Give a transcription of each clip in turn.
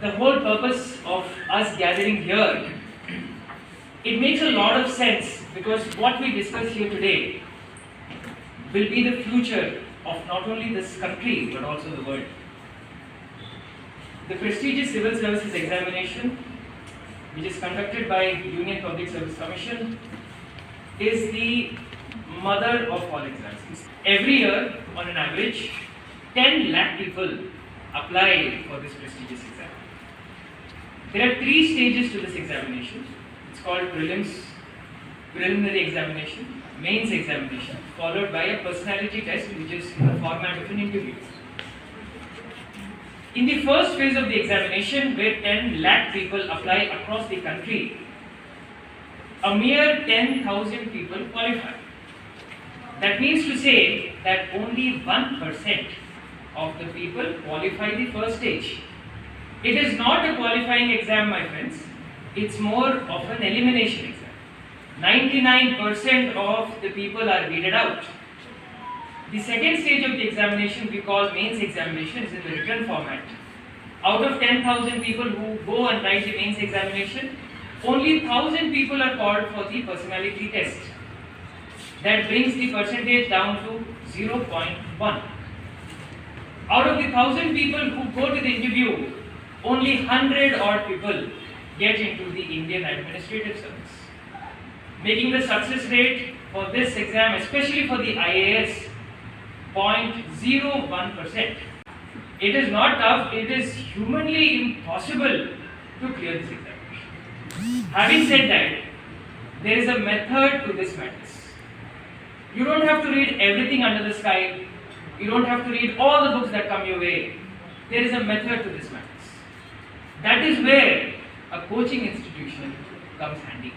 the whole purpose of us gathering here, it makes a lot of sense because what we discuss here today will be the future of not only this country but also the world. The prestigious civil services examination, which is conducted by Union Public Service Commission, is the mother of all exams. Every year, on an average, 10 lakh people apply for this prestigious exam. There are 3 stages to this examination. It's called preliminary examination, mains examination, followed by a personality test, which is in the format of an interview. In the first phase of the examination, where 10 lakh people apply across the country, a mere 10,000 people qualify. That means to say that only 1% of the people qualify the first stage. It is not a qualifying exam, my friends. It's more of an elimination exam. 99% of the people are weeded out. The second stage of the examination we call mains examination is in the written format. Out of 10,000 people who go and write the mains examination, only 1,000 people are called for the personality test. That brings the percentage down to 0.1. Out of the 1,000 people who go to the interview, only 100 odd people get into the Indian Administrative Service, making the success rate for this exam, especially for the IAS, 0.01%. It is not tough, it is humanly impossible to clear this examination. Having said that, there is a method to this madness. You don't have to read everything under the sky. You don't have to read all the books that come your way. There is a method to this madness. That is where a coaching institution comes handy.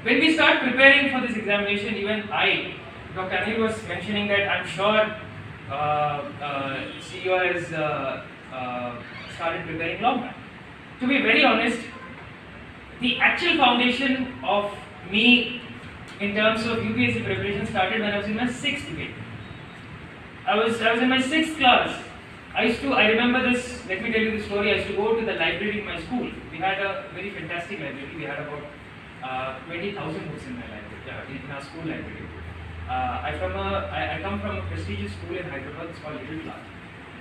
When we start preparing for this examination, even I, Dr. Anil was mentioning that I'm sure CEO has started preparing long back. To be very honest, the actual foundation of me in terms of UPSC preparation started when I was in my 6th grade. I was in my 6th class. I remember this, let me tell you the story. I used to go to the library in my school. We had a very fantastic library. We had about 20,000 books in my library, in our school library. I come from a prestigious school in Hyderabad. It's called Little Clark.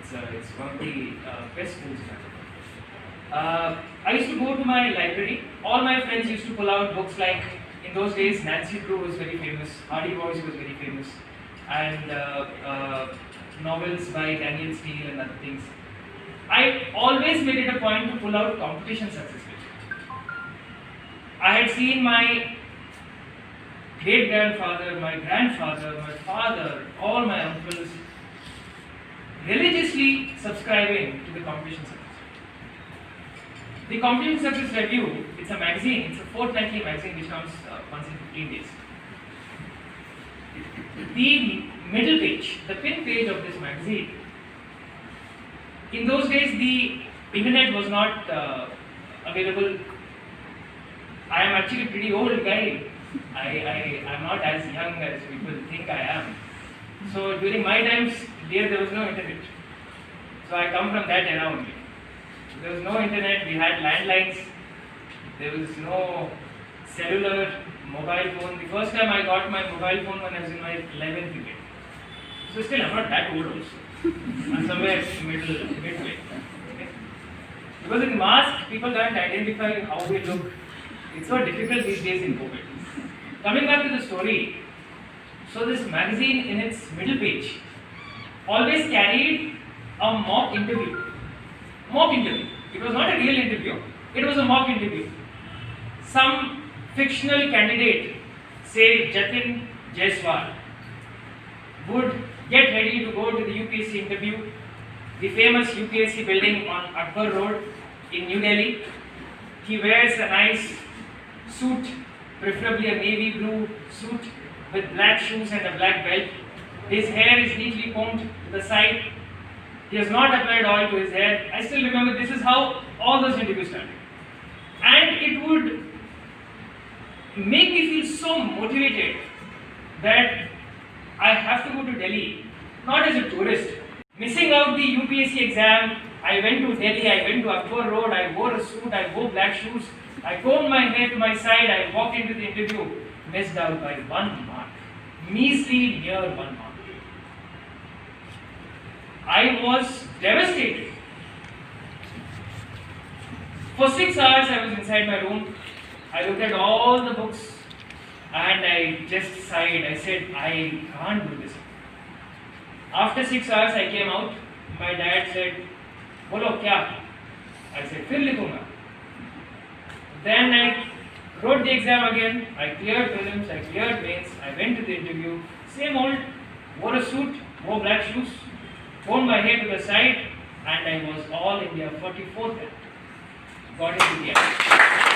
It's one of the best schools in Hyderabad. I used to go to my library. All my friends used to pull out books like, in those days, Nancy Drew was very famous, Hardy Boys was very famous, and novels by Daniel Steele and other things. I always made it a point to pull out competition success rate. I had seen my great-grandfather, my grandfather, my father, all my uncles religiously subscribing to the competition success. The Competition Success Review, it's a magazine, it's a fortnightly magazine which comes once in 15 days. The middle page, the pin page of this magazine, in those days the internet was not available. I am actually a pretty old guy. I am not as young as people think I am. So during my times, there was no internet. So I come from that era only. There was no internet, we had landlines, there was no cellular, mobile phone. The first time I got my mobile phone when I was in my 11th grade. So still I'm not that old also. I'm somewhere midway. Okay? Because in mask, people can't identify how we look. It's so difficult these days in COVID. Coming back to the story, so this magazine in its middle page always carried a mock interview. Mock interview. It was not a real interview, it was a mock interview. Some fictional candidate, say Jatin Jaiswal, would get ready to go to the UPSC interview, the famous UPSC building on Akbar Road in New Delhi. He wears a nice suit, preferably a navy blue suit with black shoes and a black belt. His hair is neatly combed to the side. He has not applied oil to his hair. I still remember this is how all those interviews started. And it would make me feel so motivated that I have to go to Delhi, not as a tourist. Missing out the UPSC exam, I I went to Delhi, I went to Akbar Road, I wore a suit, I wore black shoes, I combed my hair to my side, I walked into the interview, missed out by 1 mark. Measly near 1 mark. I was devastated. For 6 hours I was inside my room. I looked at all the books and I just sighed. I said, I can't do this. After 6 hours I came out. My dad said, "Bolo kya?" I said, "Fir likhunga." Then I wrote the exam again. I cleared prelims, I cleared mains. I went to the interview. Same old, wore a suit, wore black shoes, combed my hair to the side, and I was all India 44th. Got into the end.